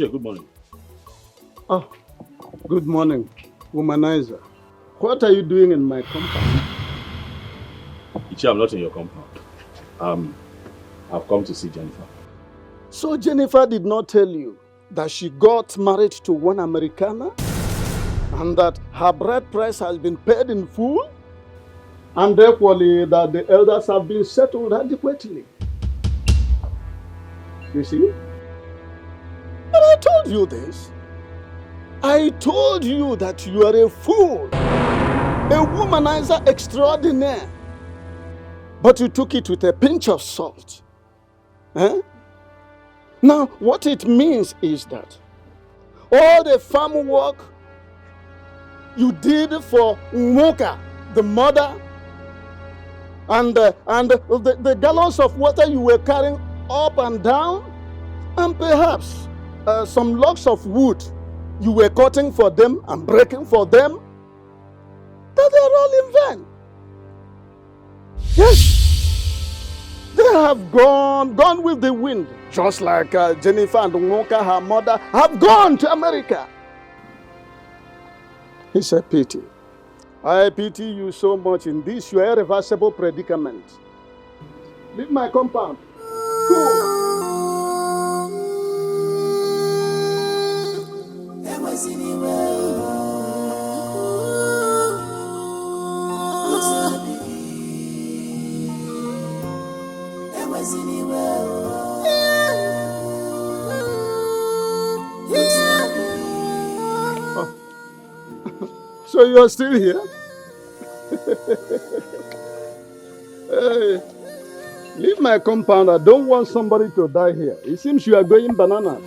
Che, good morning. Oh, good morning, womanizer. What are you doing in my compound? Ichi, I'm not in your compound. I've come to see Jennifer. So Jennifer did not tell you that she got married to one Americana and that her bride price has been paid in full? And equally that the elders have been settled adequately. You see? But I told you this. I told you that you are a fool, a womanizer extraordinaire. But you took it with a pinch of salt. Eh? Now, what it means is that all the farm work you did for Nwoka, the mother, and the gallons of water you were carrying up and down, and perhaps some logs of wood you were cutting for them and breaking for them, that they are all in vain. Yes, they have gone with the wind, just like Jennifer and Nwoka, her mother, have gone to America. It's a pity. I pity you so much in this your irreversible predicament. Leave my compound. So you're still here? Hey, leave my compound. I don't want somebody to die here. It seems you are going bananas.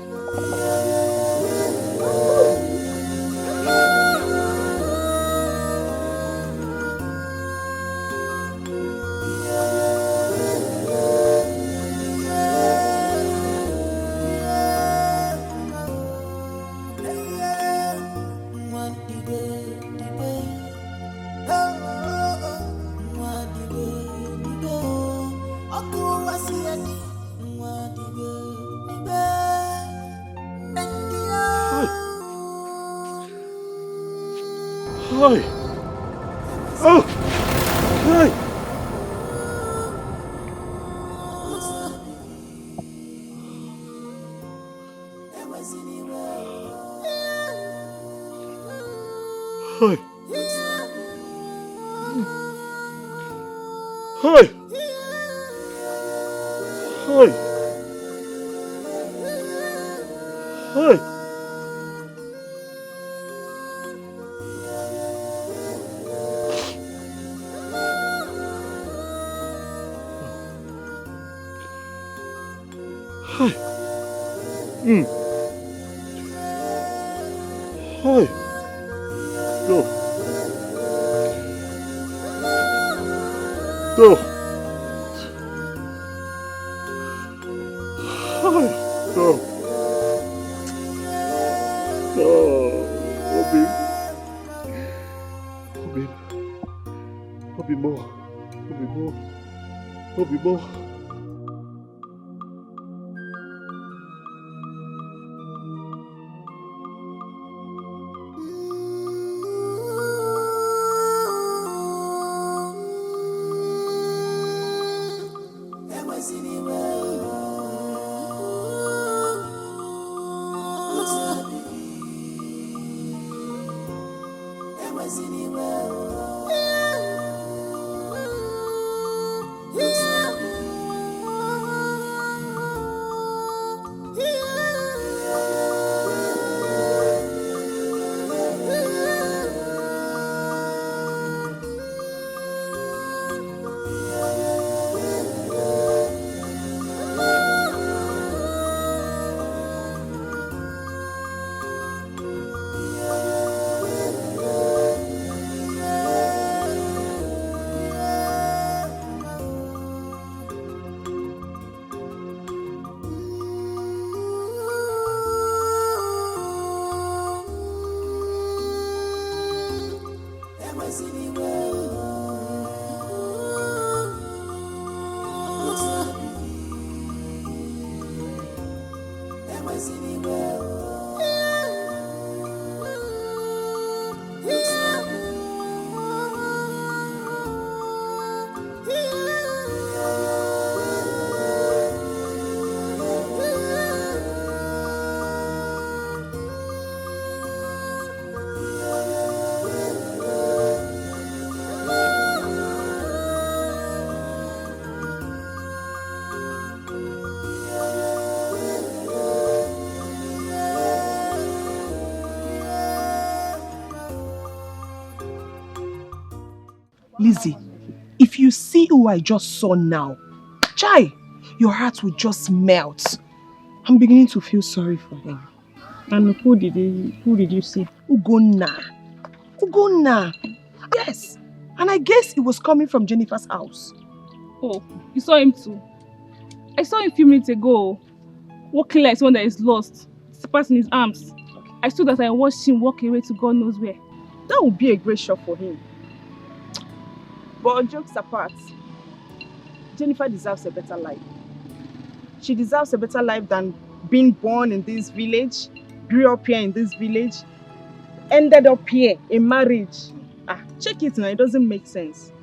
Hi. Oh! Hi! Hi! Hi! Hi! Hi! Hi. Hi. Go. Go. Hi. Go. Oh, Obi. Obi. Obi more. Obi more. Obi more. Lizzie, if you see who I just saw now, Chai, your heart will just melt. I'm beginning to feel sorry for him. And who did you see? Ugonna. Ugonna. Yes. And I guess it was coming from Jennifer's house. Oh, you saw him too? I saw him a few minutes ago, walking like someone that is lost, slippers in his arms. I stood as I watched him walk away to God knows where. That would be a great shock for him. But jokes apart, Jennifer deserves a better life. She deserves a better life than being born in this village, grew up here in this village, ended up here in marriage. Check it now, it doesn't make sense.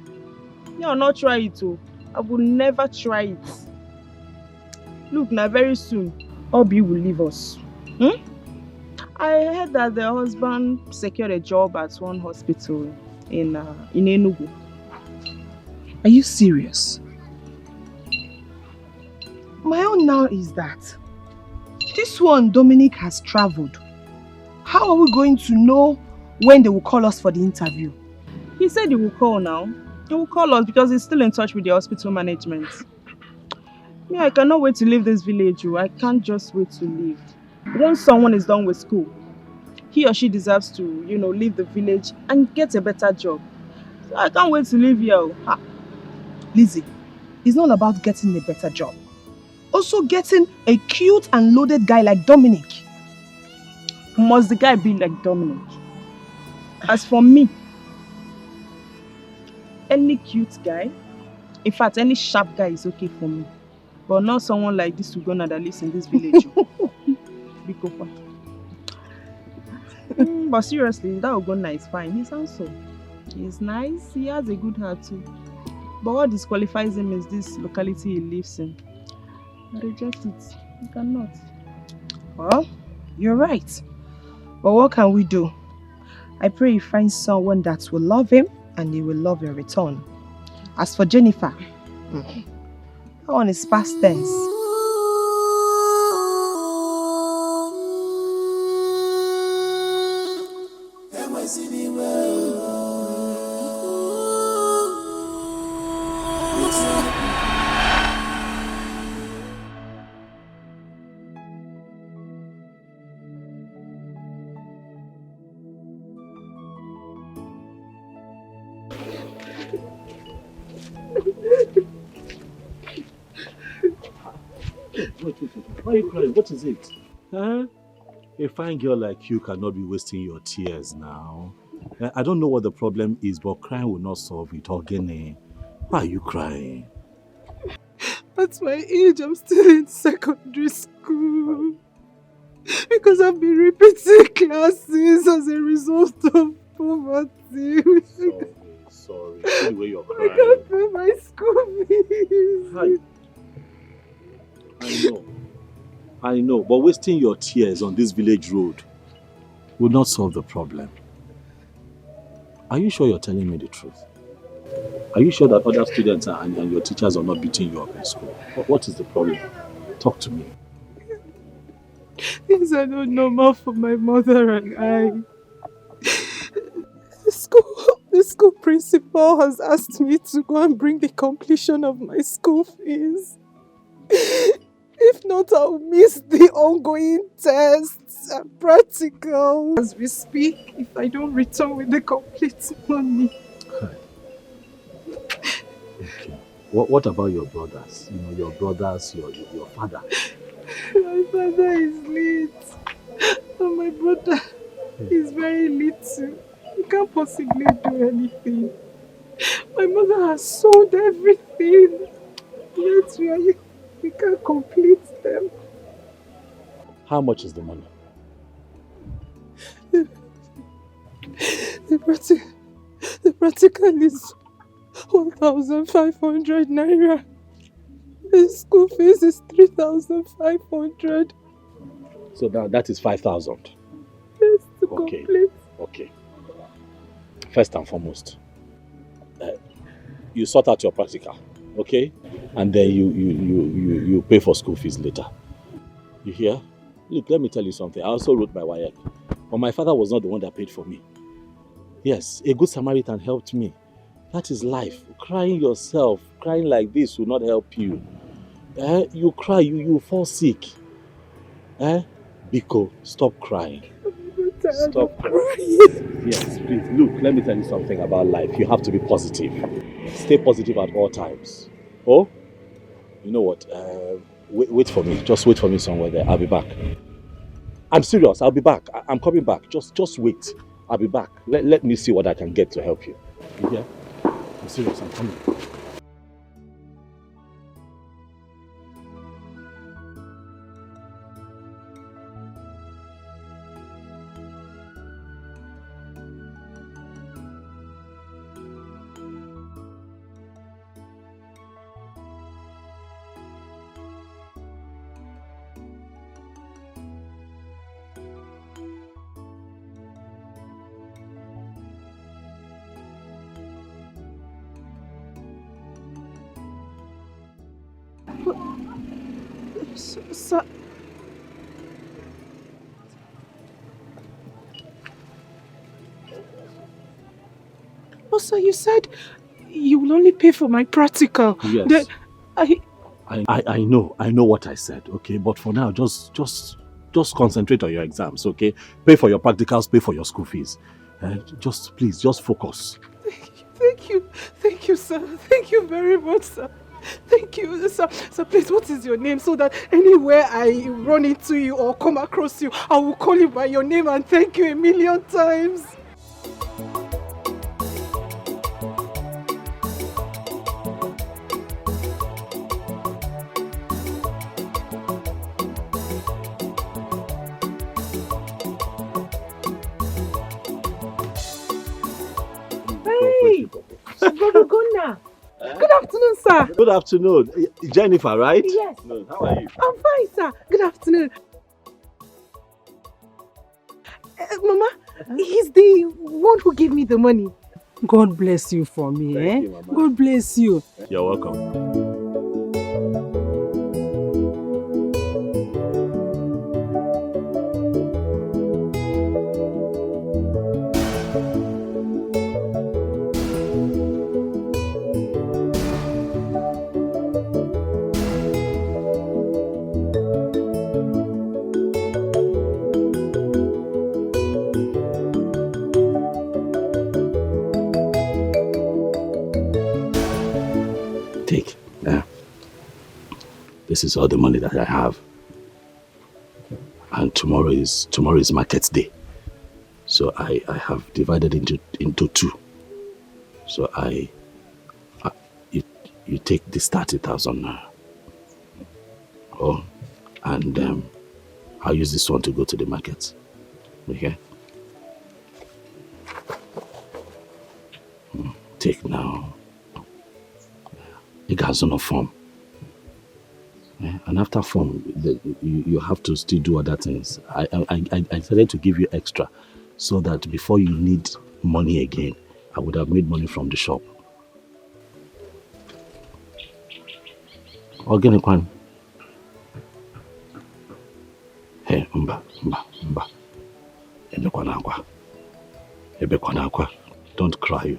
Me, I'll not try it too. I will never try it. Look, now very soon, Obi will leave us. I heard that the husband secured a job at one hospital in Enugu. Are you serious? My own now is that this one, Dominic, has traveled. How are we going to know when they will call us for the interview? He said he will call now. He will call us because he's still in touch with the hospital management. Me, I cannot wait to leave this village. I can't just wait to leave. Once someone is done with school, he or she deserves to, leave the village and get a better job. So I can't wait to leave here. Lizzie, it's not about getting a better job. Also getting a cute and loaded guy like Dominic. Must the guy be like Dominic? As for me, any cute guy, in fact, any sharp guy is okay for me. But not someone like this Ugonna that lives in this village. But seriously, that Ugonna is fine. He's handsome. He's nice. He has a good heart too. But what disqualifies him is this locality he lives in. I reject it. You cannot. Well, you're right. But what can we do? I pray you find someone that will love him and he will love your return. As for Jennifer, that one is past tense. Why are you crying? What is it? Huh? A fine girl like you cannot be wasting your tears now. I don't know what the problem is, but crying will not solve it. Ogene, why are you crying? At my age, I'm still in secondary school. Because I've been repeating classes as a result of poverty. Sorry. See the way you're crying. I can't pay my school fees. Hi. I know, but wasting your tears on this village road will not solve the problem. Are you sure you're telling me the truth? Are you sure that other students and your teachers are not beating you up in school? What is the problem? Talk to me. Things are not normal for my mother and I. The school principal has asked me to go and bring the completion of my school fees. If not, I'll miss the ongoing tests and practicals as we speak if I don't return with the complete money. Okay. What about your brothers? Your brothers, your father. My father is late. And my brother is very little. He can't possibly do anything. My mother has sold everything. Yet we can't complete them. How much is the money? The practical is 1,500 naira. The school fees is 3,500. So that is 5,000. Yes, to complete. Okay. First and foremost, you sort out your practical, okay? And then you pay for school fees later. You hear? Look, let me tell you something. I also wrote my WAEC, but my father was not the one that paid for me. Yes, a good Samaritan helped me That is life. Crying yourself, crying like this will not help you. You cry, you fall sick. Biko, stop crying. Stop crying. Yes, please. Look, let me tell you something about life. You have to be positive. Stay positive at all times. Oh, you know what? Wait for me. Just wait for me somewhere there. I'll be back. I'm serious. I'll be back. I'm coming back. Just wait. I'll be back. Let me see what I can get to help you. You hear? I'm serious. I'm coming. Sir. Also, you said you will only pay for my practical. Yes. I know what I said, okay? But for now, just concentrate on your exams, okay? Pay for your practicals, pay for your school fees. Please, just focus. Thank you, sir. Thank you very much, sir. Thank you, sir. Sir, please, what is your name so that anywhere I run into you or come across you, I will call you by your name and thank you a million times. Hey, Brother Gunnar. Good afternoon, sir. Good afternoon. Jennifer, right? Yes. No, how are you? I'm fine, sir. Good afternoon. Mama, he's the one who gave me the money. God bless you for me, Thank you, Mama. God bless you. You're welcome. Take. This is all the money that I have. And tomorrow is market day. So I have divided into two. So you take this 30,000 now. Oh, and I'll use this one to go to the market. Okay? Take now. It has no form. And after form, you have to still do other things. I decided to give you extra so that before you need money again, I would have made money from the shop. Organic one. Hey, mba. Ebekwanakwa. Don't cry.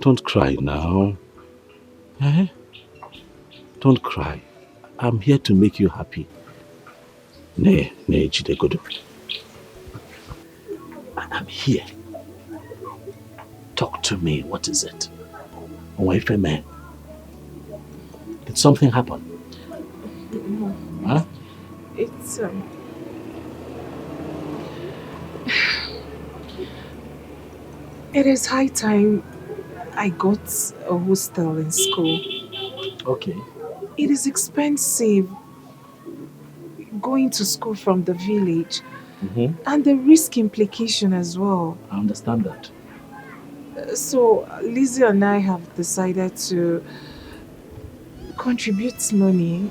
Don't cry now. Don't cry. I'm here to make you happy. Ne, Jidegodo. I'm here. Talk to me. What is it? Wife and man. Did something happen? Huh? It's it is high time I got a hostel in school. Okay. It is expensive going to school from the village, and the risk implication as well. I understand that. So Lizzie and I have decided to contribute money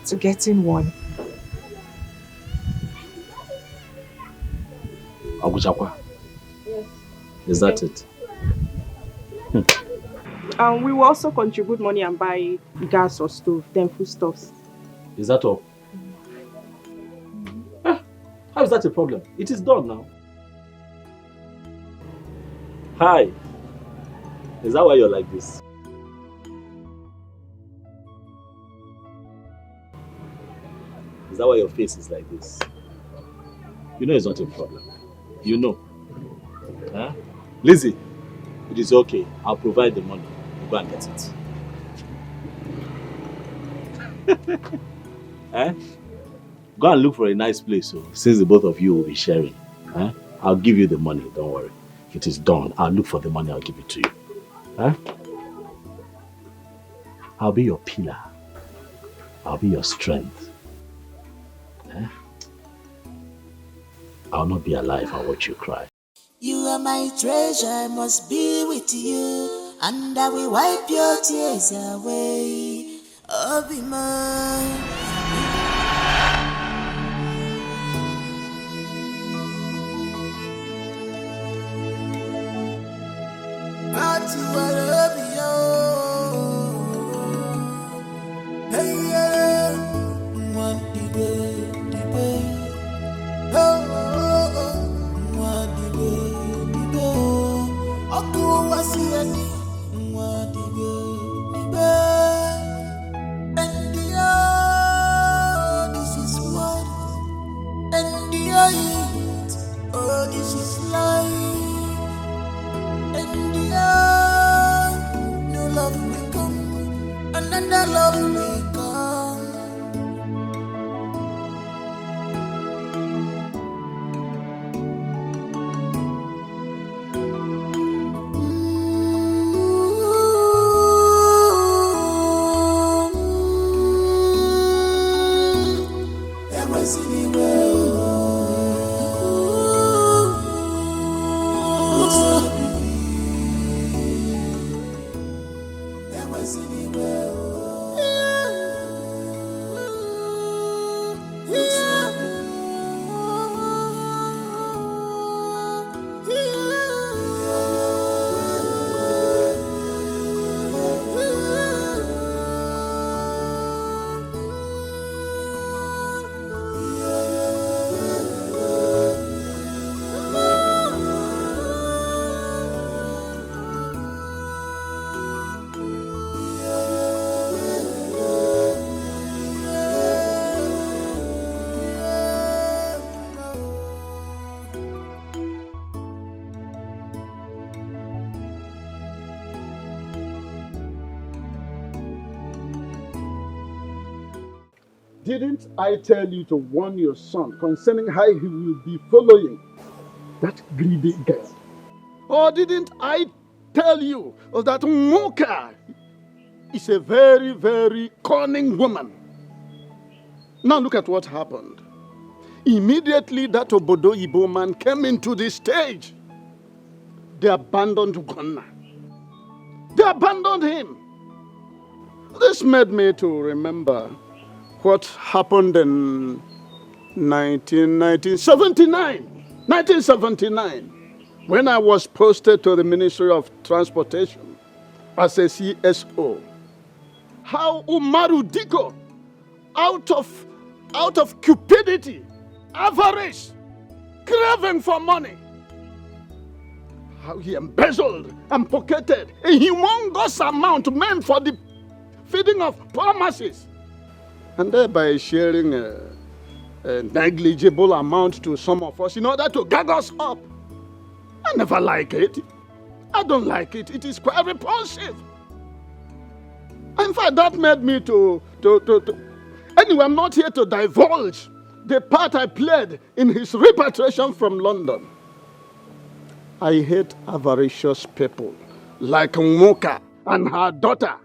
to getting one. Agujakwa. Yes. Is that it? We will also contribute money and buy gas or stove, then foodstuffs. Is that all? How is that a problem? It is done now. Hi. Is that why you're like this? Is that why your face is like this? You know it's not a problem. You know. Huh? Lizzie, it is okay. I'll provide the money. You go and get it. Eh? Go and look for a nice place, so since the both of you will be sharing. Eh? I'll give you the money, don't worry. It is done. I'll look for the money, I'll give it to you. Huh? I'll be your pillar. I'll be your strength. Eh? I'll not be alive and watch you cry. You are my treasure, I must be with you, and I will wipe your tears away. Oh, be mine. Not you, I love you. Hey, yeah. One day. Oh, oh, oh. One day. Aku wasiani. One day. And this is what. And oh, this is life. And new love will come, another love will come. Didn't I tell you to warn your son concerning how he will be following that greedy girl? Or didn't I tell you that Moka is a very, very cunning woman? Now look at what happened. Immediately that Obodo Ibo man came into the stage, they abandoned Ghana. They abandoned him. This made me to remember what happened in 1979, when I was posted to the Ministry of Transportation as a CSO. How Umaru Diko, out of cupidity, avarice, craving for money, how he embezzled and pocketed a humongous amount meant for the feeding of poor masses, and thereby sharing a negligible amount to some of us in order to gag us up. I never like it. I don't like it. It is quite repulsive. In fact, that made me to... Anyway, I'm not here to divulge the part I played in his repatriation from London. I hate avaricious people like Moka and her daughter.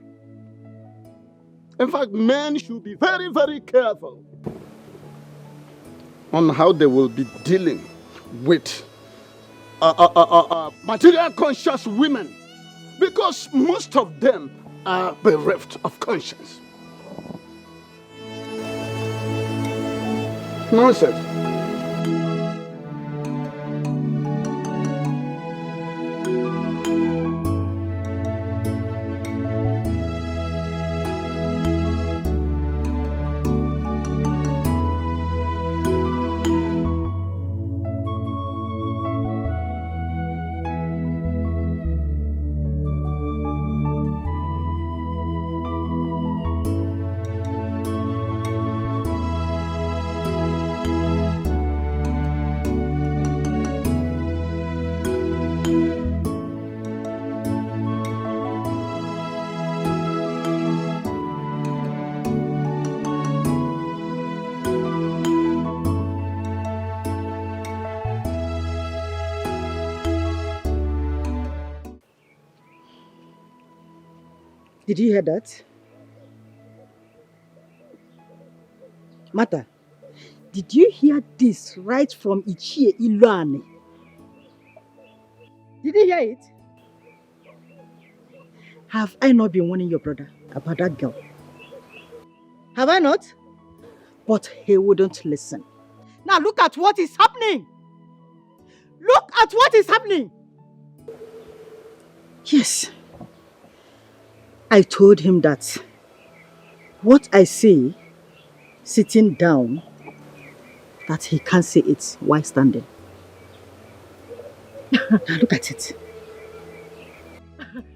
In fact, men should be very, very careful on how they will be dealing with material conscious women, because most of them are bereft of conscience. Nonsense. Did you hear that? Mata, did you hear this right from Ichie Iluane? Did you hear it? Have I not been warning your brother about that girl? Have I not? But he wouldn't listen. Now look at what is happening. Look at what is happening. Yes. I told him that what I say sitting down, that he can't say it while standing. Now look at it.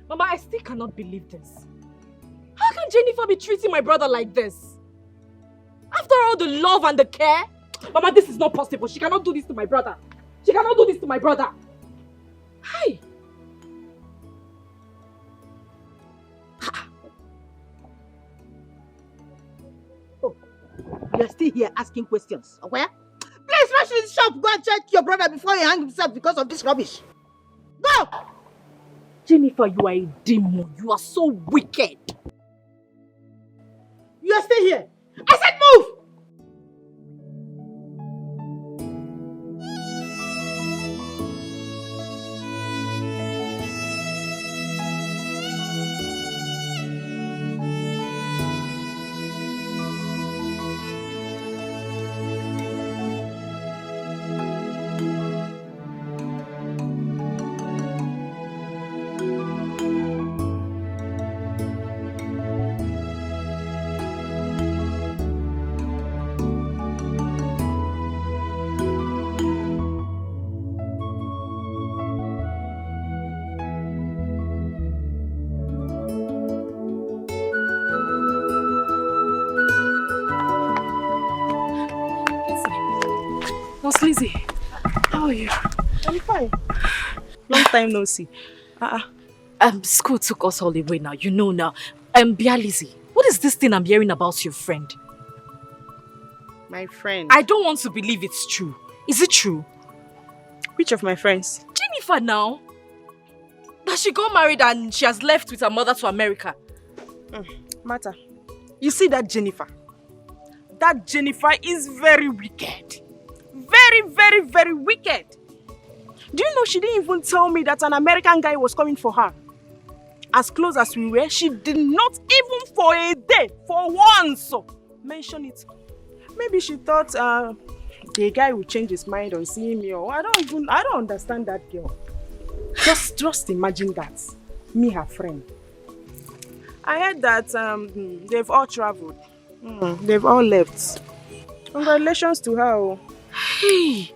Mama, I still cannot believe this. How can Jennifer be treating my brother like this? After all the love and the care? Mama, this is not possible. She cannot do this to my brother. She cannot do this to my brother. Hi. Oh, you're still here asking questions. Okay? Please rush to the shop. Go and check your brother before he hangs himself because of this rubbish. Go! Jennifer, you are a demon. You are so wicked. You are still here. I said move! Lizzie, how are you? I'm fine. Long time no see. School took us all the way now. You know now. Bia Lizzie, what is this thing I'm hearing about your friend? My friend? I don't want to believe it's true. Is it true? Which of my friends? Jennifer now. That she got married and she has left with her mother to America. Mata, you see that Jennifer? That Jennifer is very wicked. Very, very, very wicked. Do you know she didn't even tell me that an American guy was coming for her? As close as we were, she did not even for a day, for once, mention it. Maybe she thought the guy would change his mind on seeing me, or I don't understand that girl. Just imagine that. Me, her friend. I heard that they've all traveled. They've all left. Congratulations to her. Hey,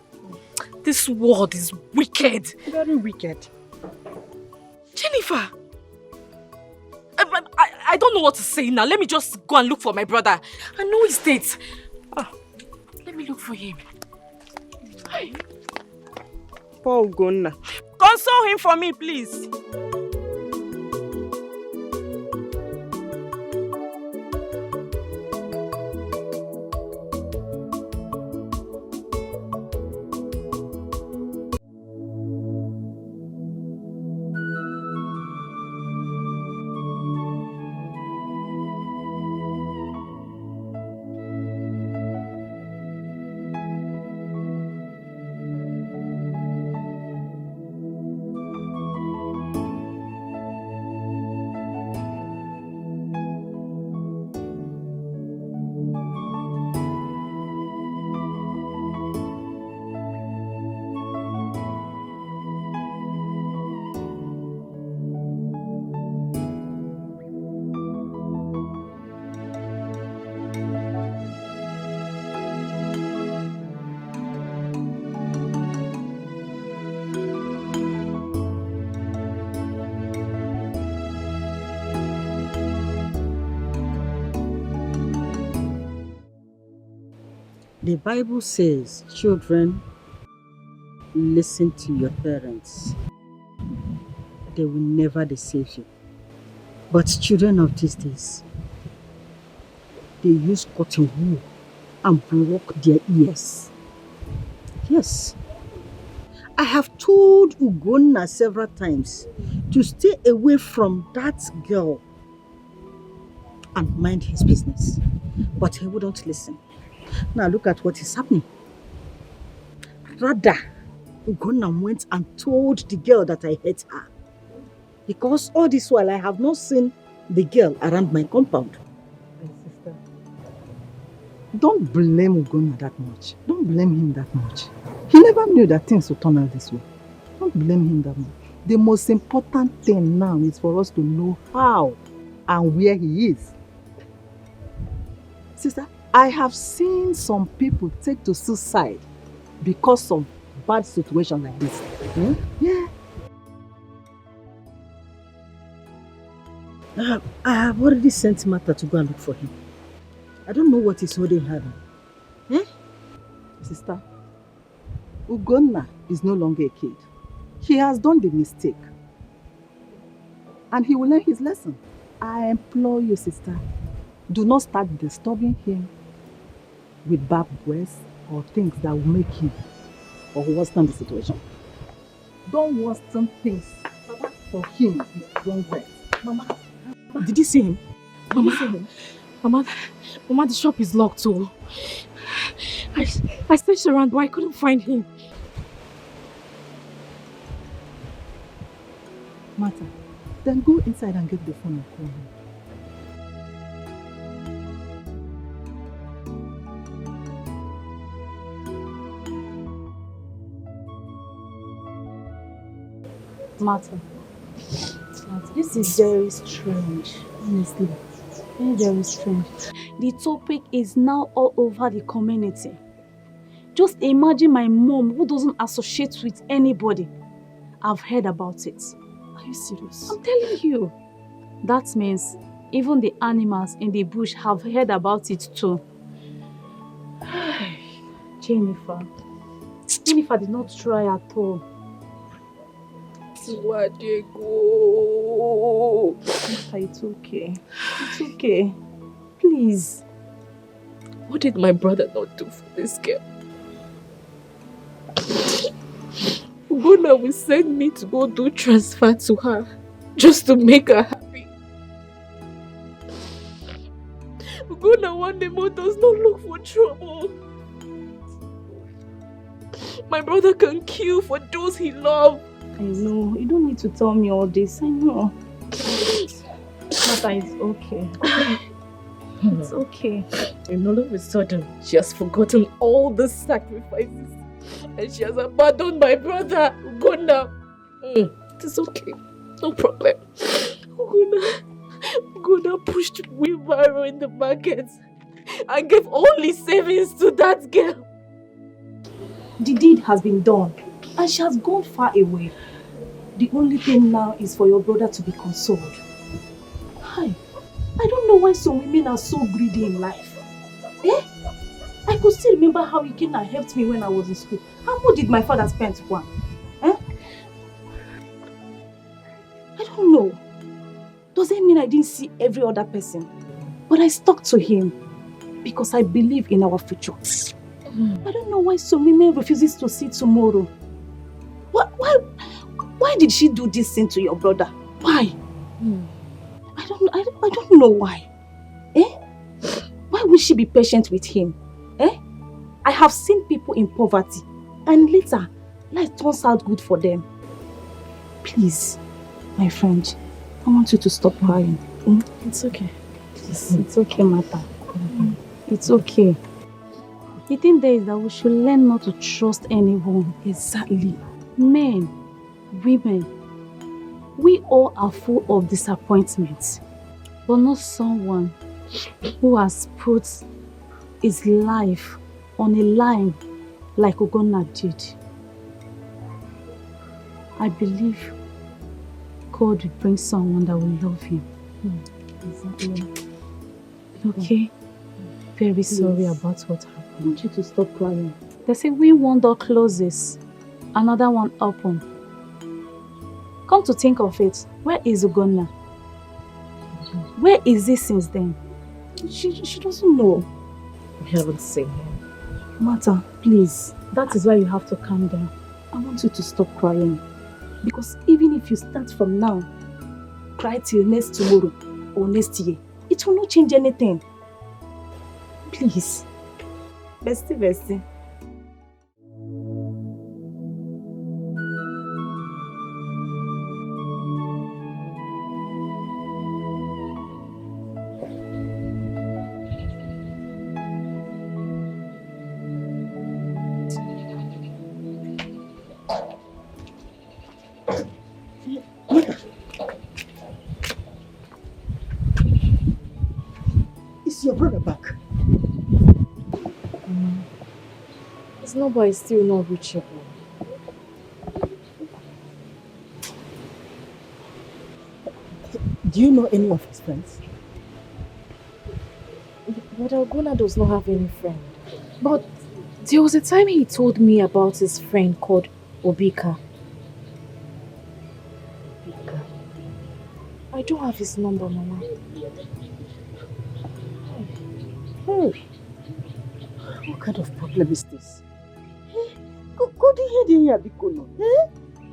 this world is wicked. Very wicked. Jennifer, I don't know what to say now. Let me just go and look for my brother. I know his date. Let me look for him. Hey. Paul Gonna. Console him for me, please. The Bible says, children, listen to your parents. They will never deceive you. But children of these days, they use cotton wool and block their ears. Yes. I have told Ugonna several times to stay away from that girl. and mind his business. But he wouldn't listen. Now look at what is happening. Rather, Ugonna went and told the girl that I hate her. Because all this while I have not seen the girl around my compound. My sister, don't blame Ugonna that much. Don't blame him that much. He never knew that things would turn out this way. Don't blame him that much. The most important thing now is for us to know how and where he is. Sister, I have seen some people take to suicide because of bad situation like this. Yeah. I have already sent Martha to go and look for him. I don't know what is holding her down. Sister, Ugonna is no longer a kid. He has done the mistake. And he will learn his lesson. I implore you, sister, do not start disturbing him with bad words or things that will make him or worsen the situation. Don't worsen things for him with wrong words. Mama, did you see him? Mama, the shop is locked too. I searched around but I couldn't find him. Martha, then go inside and get the phone and call him. Martha, this is very strange, honestly. Very, very strange. The topic is now all over the community. Just imagine my mom who doesn't associate with anybody. I've heard about it. Are you serious? I'm telling you. That means even the animals in the bush have heard about it too. Jennifer did not try at all. It's okay. It's okay. Please. What did my brother not do for this girl? Ugonna will send me to go do transfer to her just to make her happy. Ugonna one day more does not look for trouble. My brother can kill for those he loves. I know. You don't need to tell me all this. I know. Martha, it's okay. It's okay. And all of a sudden, she has forgotten all the sacrifices. And she has abandoned my brother, Ugonna. It is okay. No problem. Ugonna pushed wheelbarrow in the market and gave all his savings to that girl. The deed has been done and she has gone far away. The only thing now is for your brother to be consoled. Hi, I don't know why some women are so greedy in life. I could still remember how he came and helped me when I was in school. How much did my father spend for him? I don't know. Does it mean I didn't see every other person? But I stuck to him because I believe in our future. I don't know why some women refuses to see tomorrow. Why did she do this thing to your brother? Why? I don't know why. Why would she be patient with him? I have seen people in poverty and later life turns out good for them. Please, my friend, I want you to stop crying. It's okay. Please, it's okay, Martha. It's okay. The thing there is that we should learn not to trust anyone. Exactly. Men, women, we all are full of disappointments, but not someone who has put his life on a line like Ugonna did. I believe God will bring someone that will love him. Exactly. Okay? Very sorry about what happened. I want you to stop crying. They say when one door closes, another one opens. Come to think of it, where is Ugonna? Where is he since then? She doesn't know. We haven't seen him. Martha, please. That is why you have to calm down. I want you to stop crying. Because even if you start from now, cry till next tomorrow or next year, it It will not change anything. Please. Bestie. Is your brother back? His number is still not reachable. Do you know any of his friends? But Ogona does not have any friend. But there was a time he told me about his friend called Obika. Obika. I don't have his number, Mama. Hey, what kind of problem is this? Go to here, Bikono.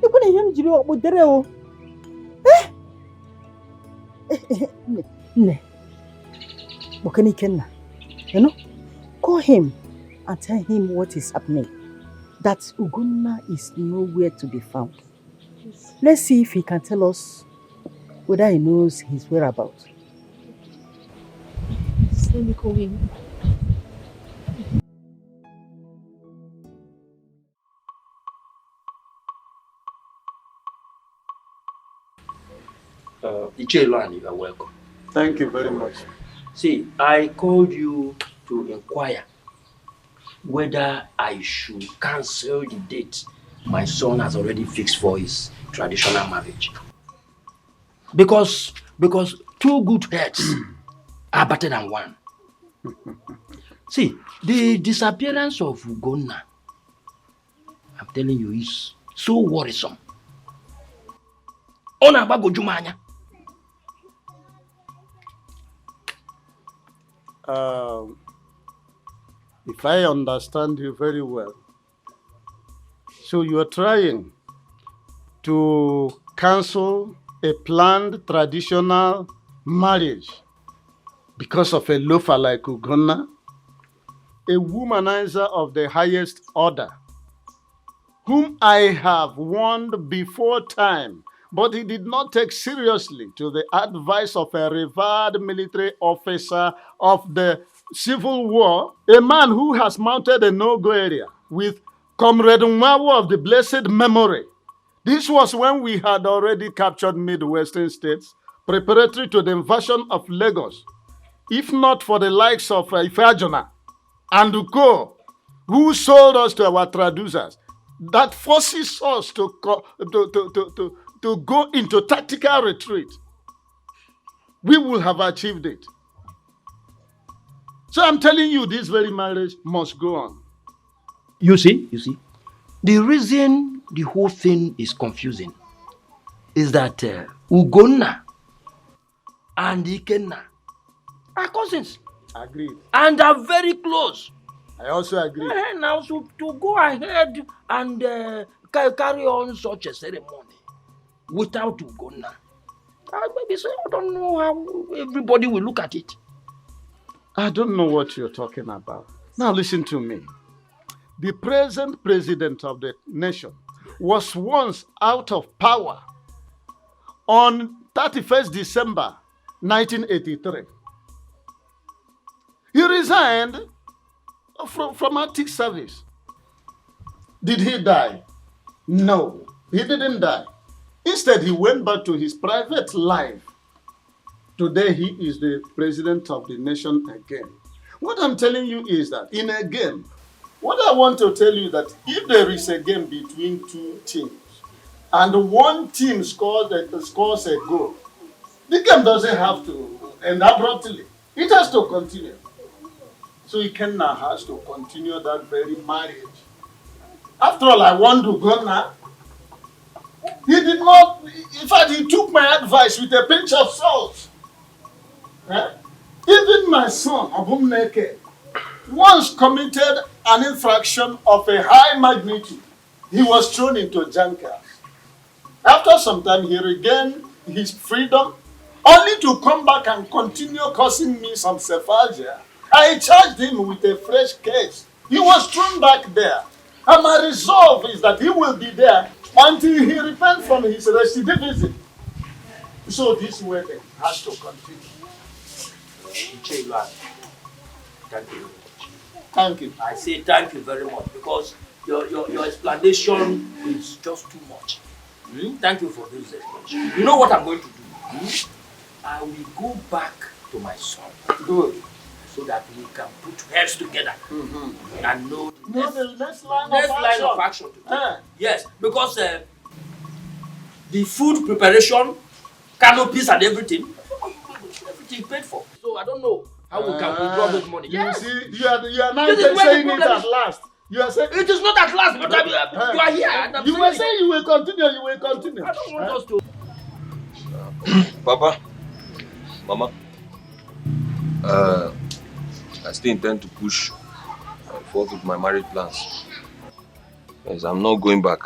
You're going to hear me about Modereo. Ne. Bokani Kenna. You know, call him and tell him what is happening. That Ugonna is nowhere to be found. Let's see if he can tell us whether he knows his whereabouts. Let me call him. Ichelo, you are welcome. Thank you very much. See, I called you to inquire whether I should cancel the date my son has already fixed for his traditional marriage. Because two good heads are better than one. See, the disappearance of Ugonna, I'm telling you, is so worrisome. If I understand you very well, so you are trying to cancel a planned traditional marriage because of a loafer like Ugonna, a womanizer of the highest order, whom I have warned before time, but he did not take seriously to the advice of a revered military officer of the Civil War, a man who has mounted a no-go area with Comrade Nwawo of the blessed memory. This was when we had already captured Midwestern states, preparatory to the invasion of Lagos. If not for the likes of Ifeajona and Uko, who sold us to our traducers, that forces us to go into tactical retreat, we will have achieved it. So I'm telling you, this very marriage must go on. You see, the reason the whole thing is confusing is that Ugonna and Ikenna are cousins. Agreed. And are very close. I also agree. Now, so to go ahead and carry on such a ceremony without Ugonna, maybe so I don't know how everybody will look at it. I don't know what you're talking about. Now listen to me. The present president of the nation was once out of power on 31st December 1983. He resigned from active service. Did he die? No, he didn't die. Instead, he went back to his private life. Today, he is the president of the nation again. What I'm telling you is that in a game, what I want to tell you that if there is a game between two teams and one team scores a goal, the game doesn't have to end abruptly. It has to continue. So Ikenna has to continue that very marriage. After all, I want to go now. He did not, in fact, he took my advice with a pinch of salt. Even my son, Abumneke, once committed an infraction of a high magnitude. He was thrown into jankers. After some time, he regained his freedom only to come back and continue causing me some sephagia. I charged him with a fresh case. He was thrown back there. And my resolve is that he will be there until he repents from his recidivism. So this wedding has to continue. Thank you very much. Thank you. I say thank you very much because your explanation is just too much. Thank you for this explanation. You know what I'm going to do? I will go back to my son. Good. So that we can put heads together and know the next line of action to take. Yes, because the food preparation, canopies and everything paid for. So I don't know how we can withdraw this money. You see, you are now saying it at last. You are saying it is not at last, but you are here. And you were saying you will continue. I don't want us to. Papa, Mama, I still intend to push forth with my marriage plans. Yes, I'm not going back.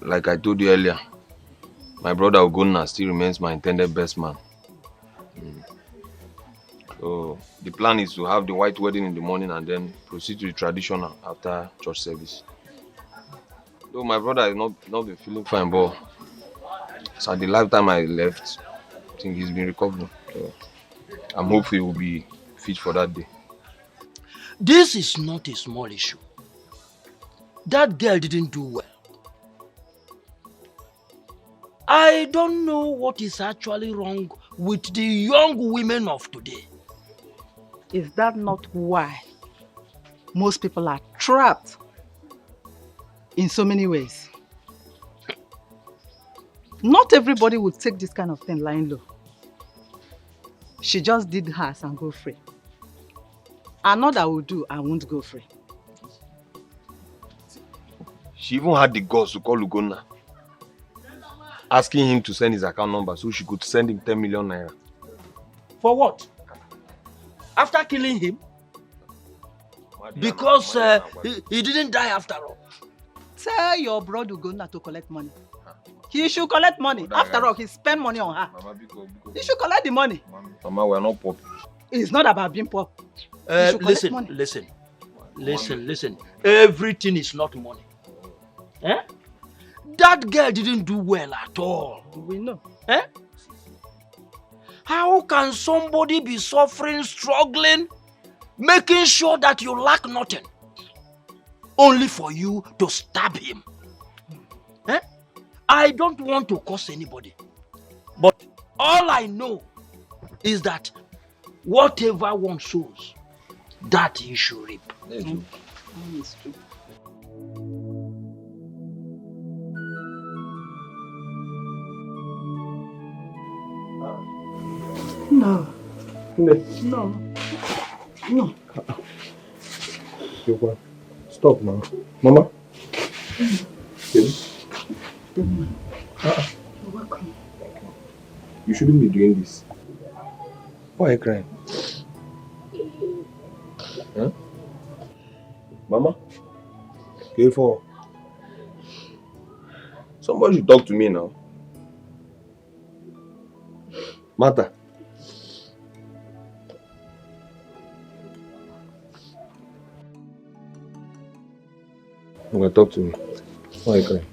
Like I told you earlier, my brother Ogonna still remains my intended best man. So the plan is to have the white wedding in the morning and then proceed to the traditional after church service. Though my brother has not been feeling fine, but so the lifetime I left, I think he's been recovering. So I'm hopeful he will be fit for that day. This is not a small issue. That girl didn't do well. I don't know what is actually wrong with the young women of today. Is that not why most people are trapped in so many ways? Not everybody would take this kind of thing lying low. She just did hers and go free. Another will do and won't go free. She even had the guts to call Ugonna, asking him to send his account number so she could send him 10 million naira. For what? After killing him? Because he didn't die after all. Tell your brother Ugonna to collect money. He should collect money. After all, he spent money on her. He should collect the money. Mama, we are not poor. It's not about being poor. Listen. Everything is not money. Eh? That girl didn't do well at all. We know. Eh? How can somebody be suffering, struggling, making sure that you lack nothing, only for you to stab him? Eh? I don't want to curse anybody, but all I know is that whatever one sows, that he should reap. That's true. It's true. No. Stop now. Mama? You're welcome. You shouldn't be doing this. Why are you crying? Huh? Mama? K4. Somebody should talk to me now. Martha. You want to talk to me? Why are you crying?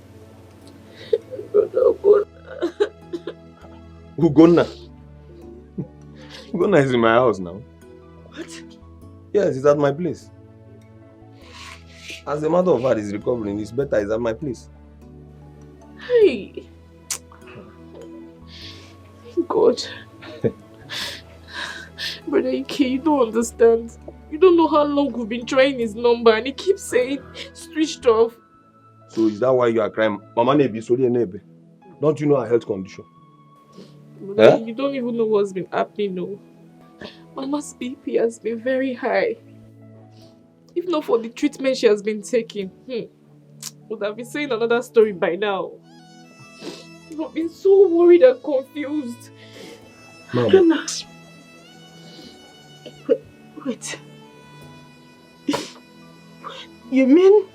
Ugonna. Ugonna is in my house now. What? Yes, he's at my place. As a matter of fact, he's recovering. It's better he's at my place. Hey. God. Brother Ike, you don't understand. You don't know how long we've been trying his number and he keeps saying switched off. So is that why you are crying? Mama Nebi, sorry Nebe. Don't you know her health condition? Brother, you don't even know what's been happening, no. Mama's BP has been very high. If not for the treatment she has been taking, would have been saying another story by now. I've been so worried and confused. Mama. Wait. You mean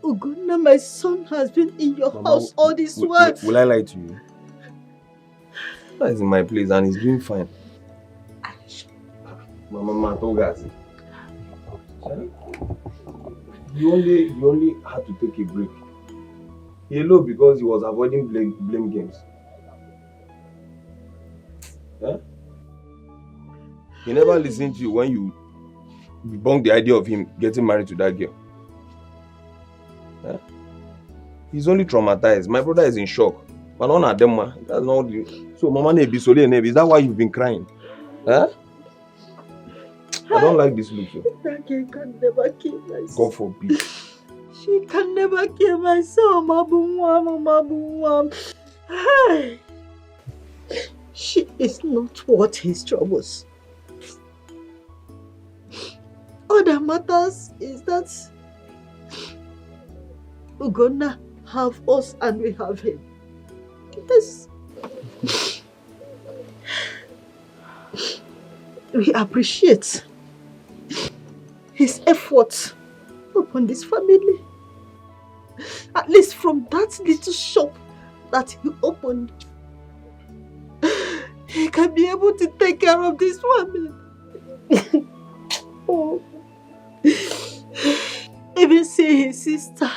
Ugonna Ugonna, my son has been in your Mama, house all this while. Will I lie to you? He's in my place and he's doing fine. Mama, Togazi. You only had to take a break. He alone because he was avoiding blame games. Huh? He never listened to you when you debunked the idea of him getting married to that girl. Huh? He's only traumatized. My brother is in shock. But none of them, that's not the... So, Mama, is that why you've been crying? Huh? I don't like this look. That girl can never kill my son. God forbid. She can never kill my son, Mabumwam. Hi. She is not worth his troubles. All that matters is that we're gonna have us and we have him. Yes. We appreciate his efforts upon this family. At least from that little shop that he opened, he can be able to take care of this family. Oh. Even see his sister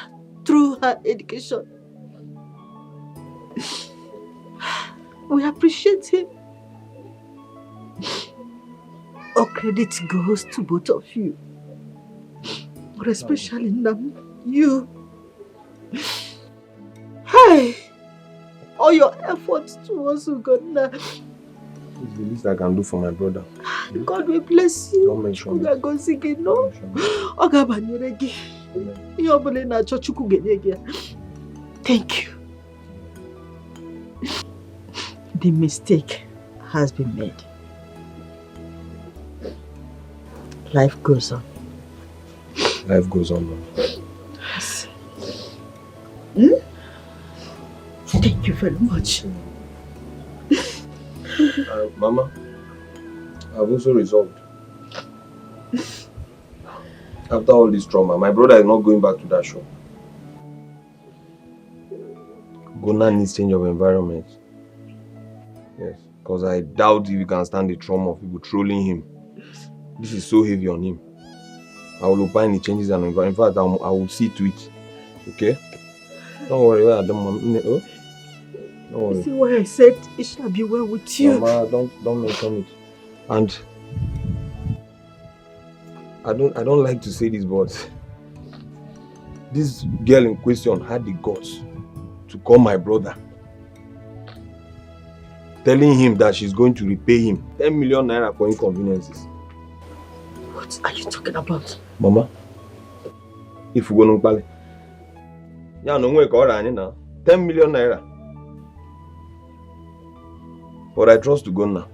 through her education. We appreciate him. All credit goes to both of you. But especially you. Hi! All your efforts towards Uganda. It's the least I can do for my brother. God will bless you. Don't mention it. Thank you. The mistake has been made. Life goes on. Life goes on. Yes. Thank you very much. Mama, I've also resolved. After all this trauma, my brother is not going back to that shop. Gona needs change of environment. Yes, because I doubt if he can stand the trauma of people trolling him. This is so heavy on him. I will opine the changes and environment. In fact, I will see to it. Okay? Don't worry. Don't worry. See why I said it shall be well with you. Mama, don't mention it. And I don't like to say this, but this girl in question had the guts to call my brother, telling him that she's going to repay him 10 million naira for inconveniences. What are you talking about? Mama, if you go to Pale, yeah, no way, 10 million naira. But I trust to go now.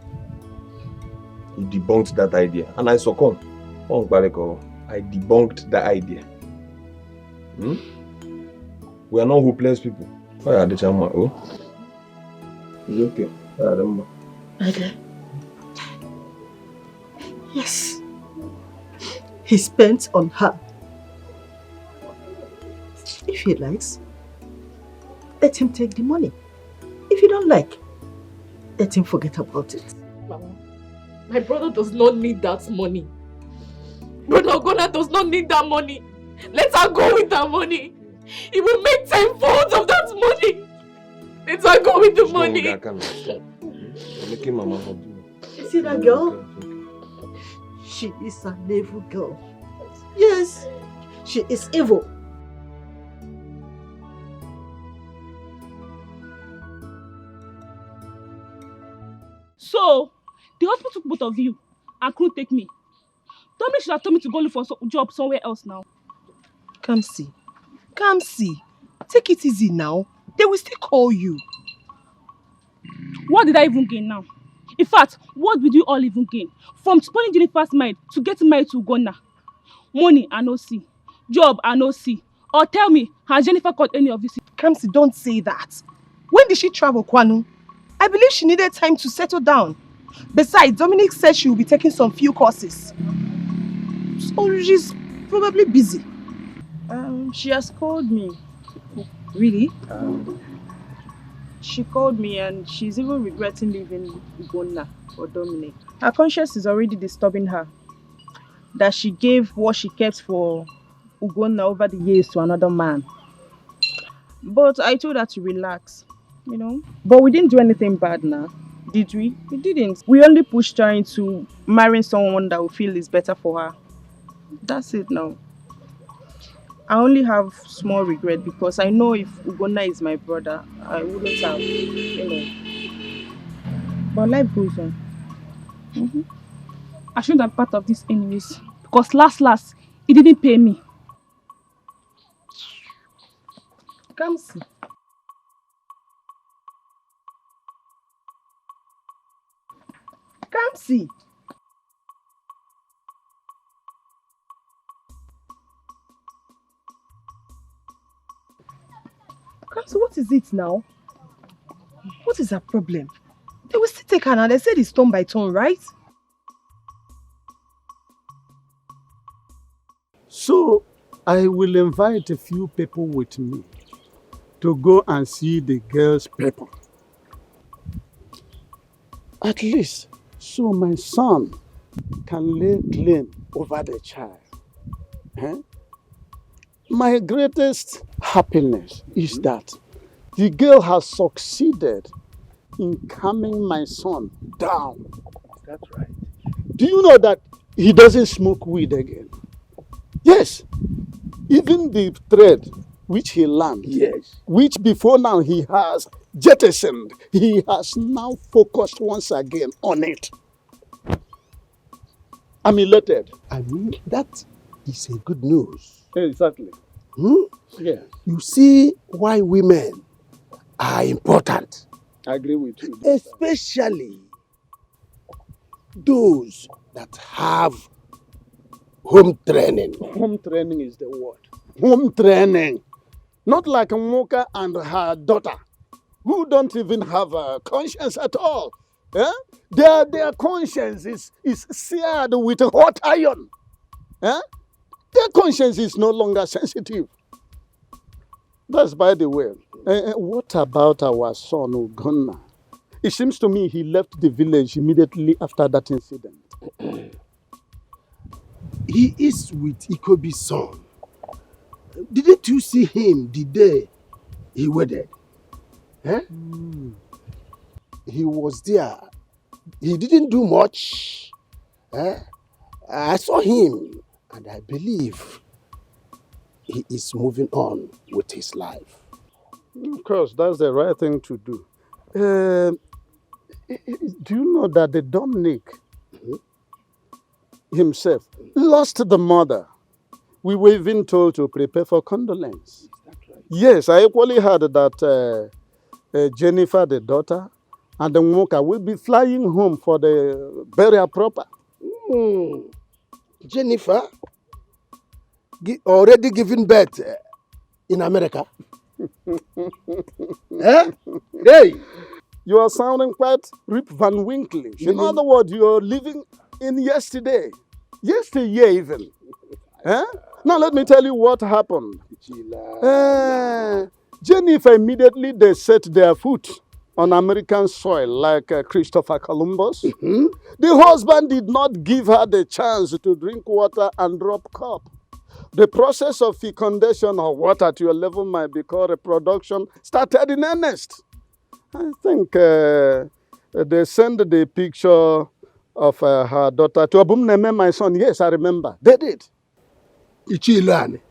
He debunked that idea, and I succumbed. I debunked that idea. We are not hopeless people. Oh, yeah, it's okay. Okay. Yes. He spent on her. If he likes, let him take the money. If you don't like, let him forget about it. Mama, my brother does not need that money. Brother Ogona does not need that money. Let her go with that money. He will make 10-fold of that money. Let her go with the money. Making Mama happy. You see that girl? She is an evil girl. Yes, she is evil. So, the hospital took both of you and couldn't take me. Tommy should have told me to go look for a job somewhere else now. Come see. Take it easy now. They will still call you. What did I even gain now? In fact, what did you all even gain? From spoiling Jennifer's mind to getting married to Ugonna. Money, I no see. Job, I no see. Or tell me, has Jennifer caught any of this? Kamsi, don't say that. When did she travel, Kwanu? I believe she needed time to settle down. Besides, Dominic said she will be taking some few courses. So she's probably busy. She has called me. Really? She called me and she's even regretting leaving Ugonna for Dominic. Her conscience is already disturbing her. That she gave what she kept for Ugonna over the years to another man. But I told her to relax, you know. But we didn't do anything bad now, did we? We didn't. We only pushed her into marrying someone that we feel is better for her. That's it now. I only have small regret because I know if Ugonna is my brother, I wouldn't have, you know. But life goes on. I shouldn't have part of this anyways. Because last, he didn't pay me. Come see. Come see. Come see, what is it now? What is her problem? They will still take her now. They said it's turn by turn, right? So I will invite a few people with me to go and see the girl's paper. At least so my son can lay claim over the child. Eh? My greatest happiness is that the girl has succeeded in calming my son down. That's right. Do you know that he doesn't smoke weed again? Yes. Even the thread which he learned, Yes. which before now he has jettisoned, he has now focused once again on it. I'm elated. I mean, that is a good news. Exactly. Hmm? Yeah, You see why women are important, I agree with you. especially those that have home training. Home training is the word. Home training. Not like Moka and her daughter, who don't even have a conscience at all. Eh? Their conscience is seared with hot iron. Eh? Their conscience is no longer sensitive. That's by the way. What about our son Ugonna? It seems to me he left the village immediately after that incident. He is with Ikobi's son. Didn't you see him the day he wedded? Eh? He was there. He didn't do much. Eh? I saw him and I believe he is moving on with his life. Of course, that's the right thing to do. Do you know that the Dominic himself lost the mother? We were even told to prepare for condolence. Yes, I equally heard that Jennifer, the daughter, and the Nwoka will be flying home for the burial proper. Jennifer, already given birth in America. Eh? Hey! You are sounding quite Rip Van Winklish. In other words, you are living in yesterday. Yesteryear even. Eh? Now let me tell you what happened. Jennifer immediately they set their foot on American soil like Christopher Columbus. The husband did not give her the chance to drink water and drop cup. The process of fecundation or what at your level might be called reproduction started in earnest. I think they sent the picture of her daughter to Abumneme, my son. Yes, I remember. They did. Ichilane.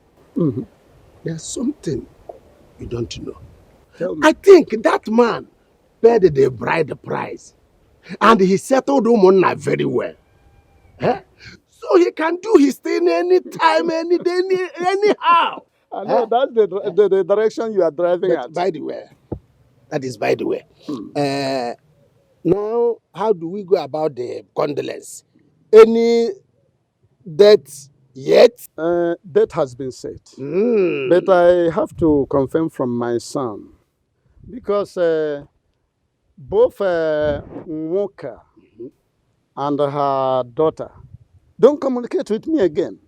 There's something you don't know. I think that man paid the bride price and he settled Umonna very well. Eh? So he can do his thing anytime, any day, anyhow. I know that's the direction you are driving at. By the way, that is by the way. Now, how do we go about the condolence? Any death yet? That has been set. But I have to confirm from my son because both Nwoka and her daughter don't communicate with me again.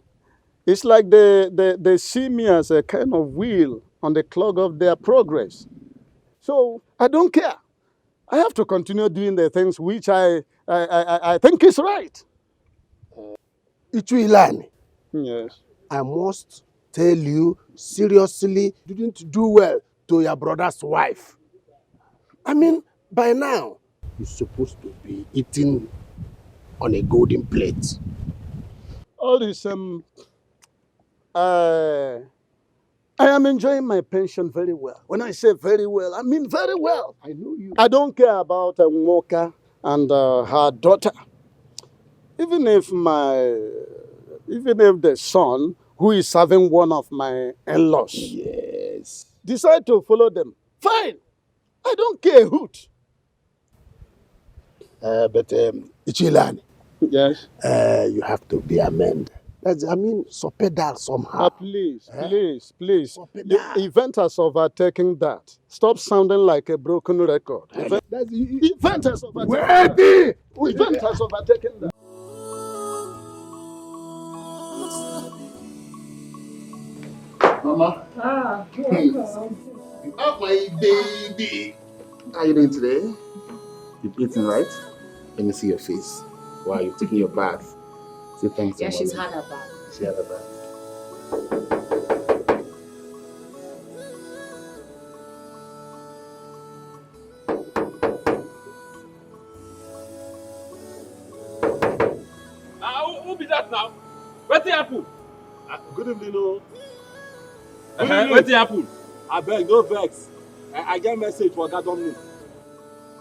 It's like they see me as a kind of wheel on the clog of their progress. So I don't care. I have to continue doing the things which I think is right. Ichuilani, Yes. I must tell you seriously, you didn't do well to your brother's wife. I mean, by now, you're supposed to be eating on a golden plate. All this, I am enjoying my pension very well. When I say very well, I mean very well. I know you. I don't care about Moka and her daughter. Even if the son, who is serving one of my in-laws, Yes. decide to follow them, fine. I don't care a hoot. But Ichilani, Yes. you have to be amended. Sopeda somehow. Please. Sopeda. The event has overtaken that. Stop sounding like a broken record. Event has overtaken that. Event has overtaken that. Mama. Oh, my baby. How are you doing today? You've eaten, right? Let me see your face. Wow, you're taking your bath. Say thanks to Yeah, she's mommy. had her bath. She had a bath. Who be that now? What's the apple? Good evening, no. What's the apple? I beg, no vex. I get message for God Dominic.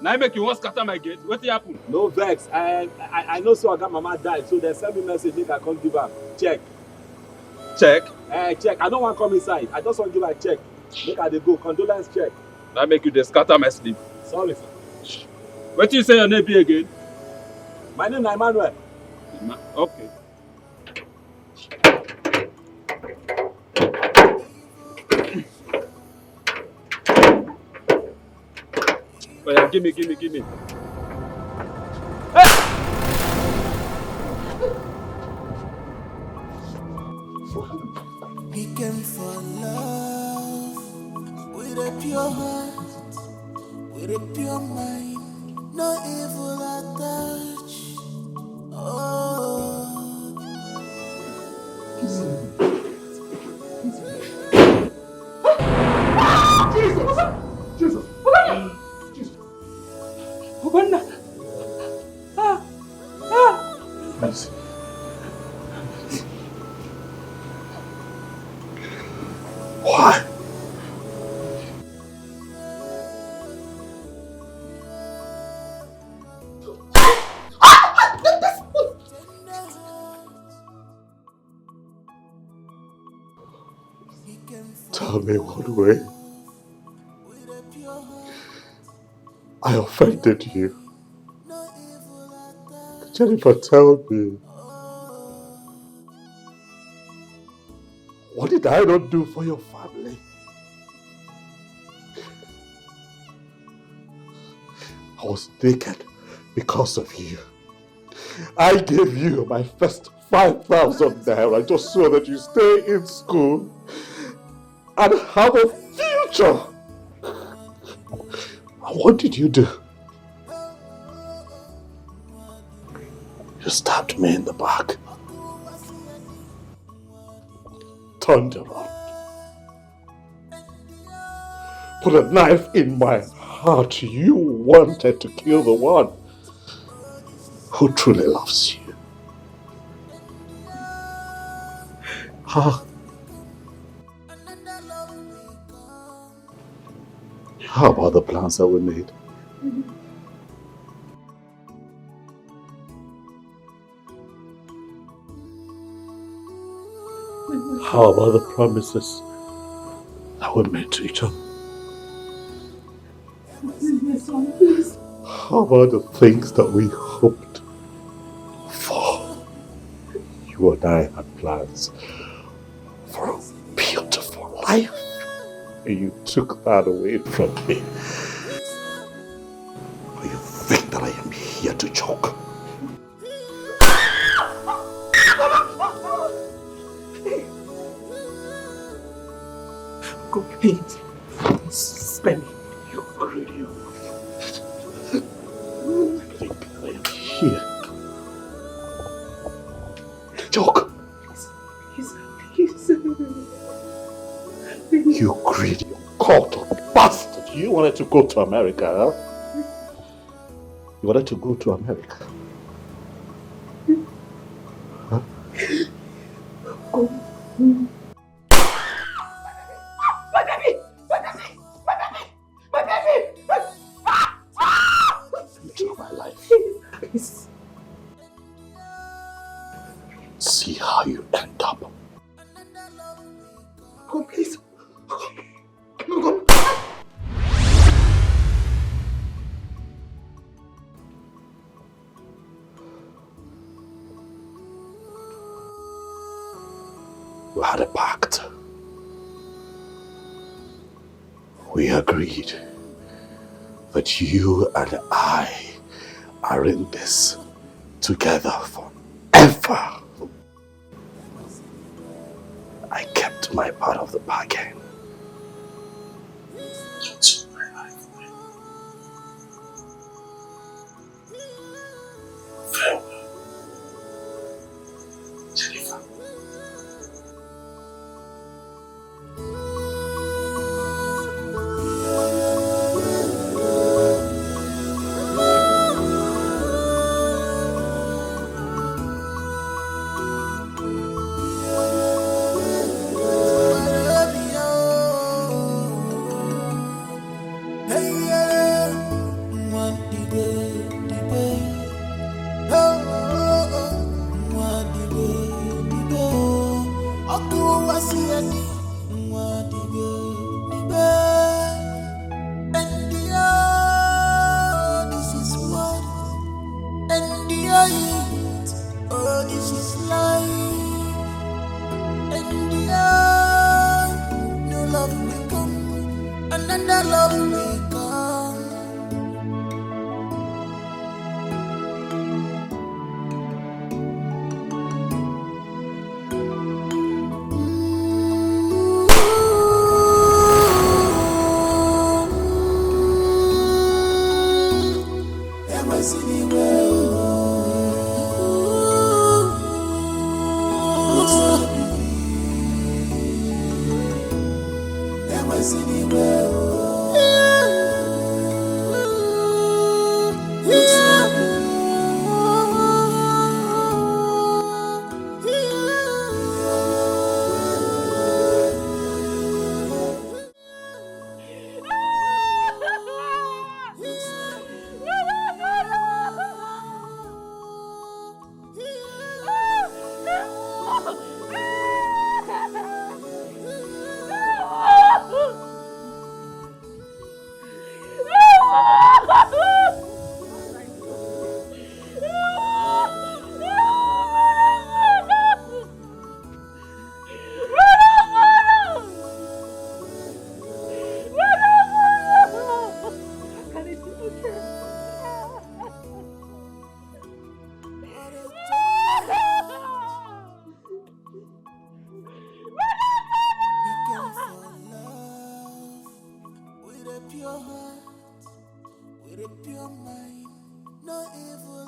Now I make you want scatter my gate. What's the apple? No vex. I know so I got mama died, so they send me message make I come give her check. Check. Check. I don't want to come inside. I just want to give her a check. Make her dey go. Condolence check. Now I make you the scatter my sleep. Sorry, sir. What you say your name be again? My name is Emmanuel. Okay. Oh yeah, give me. He came for love with a pure heart, with a pure mind, no evil at touch. Oh. Jesus! Obana! Mercy. Why? Tell me what way I offended you. Jennifer, tell me. What did I not do for your family? I was naked because of you. I gave you my first 5,000 naira just so that you stay in school and have a future. And what did you do? You stabbed me in the back. Turned around. Put a knife in my heart. You wanted to kill the one who truly loves you. How about the plans that we made? How about the promises that we made to each other? How about the things that we hoped for? You and I had plans for a beautiful life, and you took that away from me. Or you think that I am here to joke? Go, please. Spare me. You're greedy. Think I am here. Joke. Please. You greedy, cult bastard. You wanted to go to America, huh? You wanted to go to America. Huh? Go. My baby! Future of my life. Please. See how you end up. Come, please. Come. We had a pact. We agreed that you and I are in this together forever. I kept my part of the bargain. Farewell, Jennifer. With a pure heart, with a pure mind, no evil